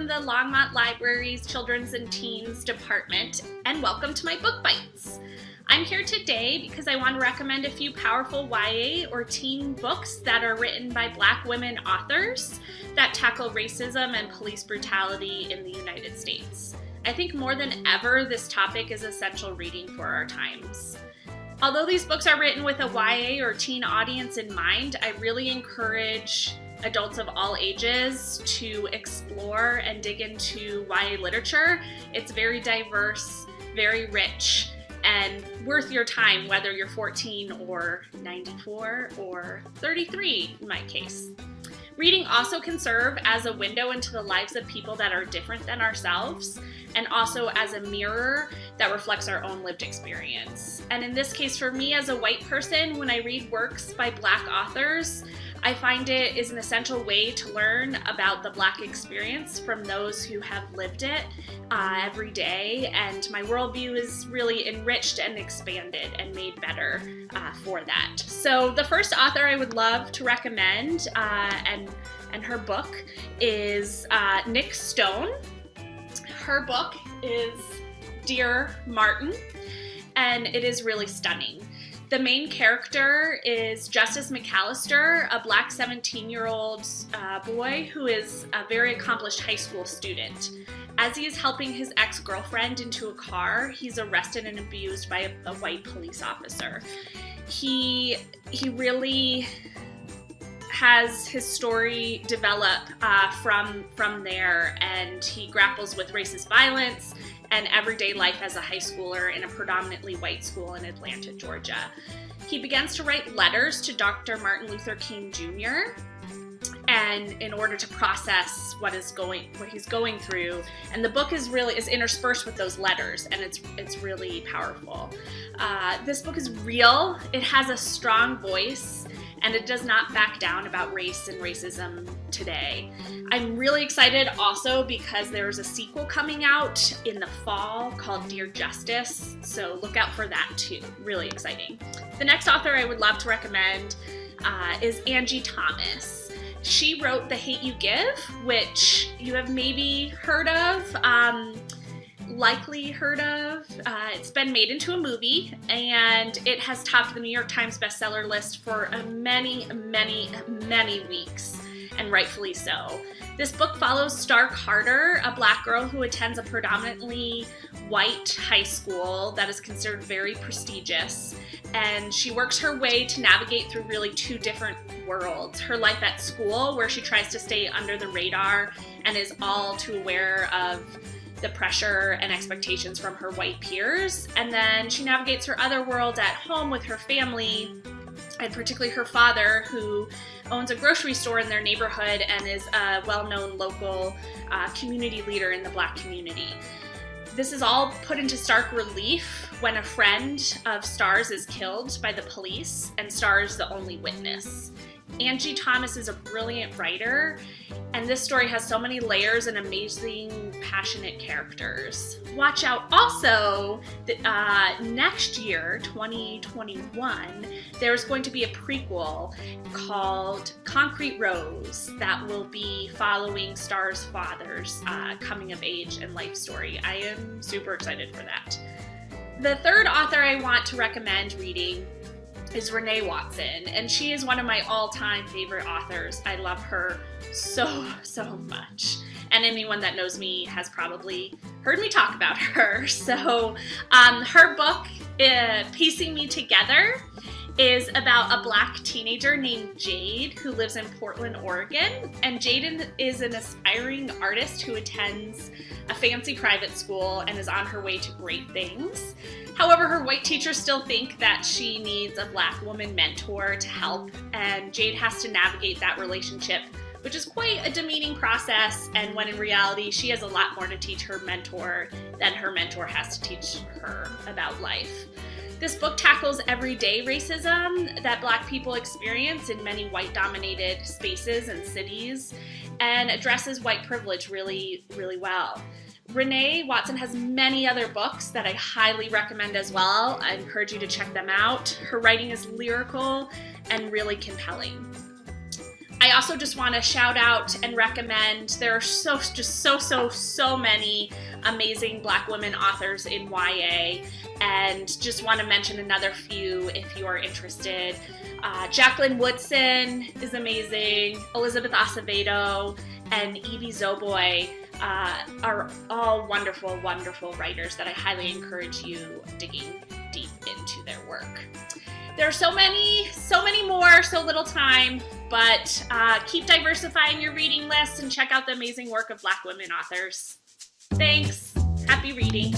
from the Longmont Library's Children's and Teens Department, and welcome to my Book Bites. I'm here today because I want to recommend a few powerful YA or teen books that are written by Black women authors that tackle racism and police brutality in the United States. I think more than ever, this topic is essential reading for our times. Although these books are written with a YA or teen audience in mind, I really encourage adults of all ages to explore and dig into YA literature. It's very diverse, very rich, and worth your time, whether you're 14 or 94 or 33 in my case. Reading also can serve as a window into the lives of people that are different than ourselves, and also as a mirror that reflects our own lived experience. And in this case, for me as a white person, when I read works by Black authors, I find it is an essential way to learn about the Black experience from those who have lived it every day, and my worldview is really enriched and expanded and made better for that. So the first author I would love to recommend, and her book is Nick Stone. Her book is Dear Martin, and it is really stunning. The main character is Justice McAllister, a Black 17-year-old boy who is a very accomplished high school student. As he is helping his ex-girlfriend into a car, he's arrested and abused by a white police officer. He really has his story develop from there, and he grapples with racist violence and everyday life as a high schooler in a predominantly white school in Atlanta, Georgia. He begins to write letters to Dr. Martin Luther King Jr. and in order to process what he's going through, and the book is interspersed with those letters, and it's really powerful. This book is real. It has a strong voice, and it does not back down about race and racism today. I'm really excited also because there's a sequel coming out in the fall called Dear Justice, so look out for that too. Really exciting. The next author I would love to recommend is Angie Thomas. She wrote The Hate You Give, which you have maybe heard of, likely heard of. It's been made into a movie, and it has topped the New York Times bestseller list for many weeks, and rightfully so. This book follows Star Carter, a Black girl who attends a predominantly white high school that is considered very prestigious, and she works her way to navigate through really two different worlds. Her life at school, where she tries to stay under the radar and is all too aware of the pressure and expectations from her white peers, and then she navigates her other world at home with her family, and particularly her father, who owns a grocery store in their neighborhood and is a well-known local community leader in the Black community. This is all put into stark relief when a friend of Star's is killed by the police, and Star is the only witness. Angie Thomas is a brilliant writer, and this story has so many layers and amazing, passionate characters. Watch out also that next year, 2021, there's going to be a prequel called Concrete Rose that will be following Star's father's coming of age and life story. I am super excited for that. The third author I want to recommend reading is Renee Watson, and she is one of my all-time favorite authors. I love her so much, and anyone that knows me has probably heard me talk about her. So her book, Piecing Me Together, is about a Black teenager named Jade who lives in Portland, Oregon, and Jade is an aspiring artist who attends a fancy private school and is on her way to great things. However, her white teachers still think that she needs a Black woman mentor to help, and Jade has to navigate that relationship, which is quite a demeaning process, and when in reality she has a lot more to teach her mentor than her mentor has to teach her about life. This book tackles everyday racism that Black people experience in many white-dominated spaces and cities, and addresses white privilege really well. Renee Watson has many other books that I highly recommend as well. I encourage you to check them out. Her writing is lyrical and really compelling. I also just want to shout out and recommend, there are so many amazing Black women authors in YA, and just want to mention another few if you are interested. Jacqueline Woodson is amazing. Elizabeth Acevedo and Evie Zoboy are all wonderful, wonderful writers that I highly encourage you digging deep into their work. There are so many more, so little time, but keep diversifying your reading list and check out the amazing work of Black women authors. Thanks. Happy reading.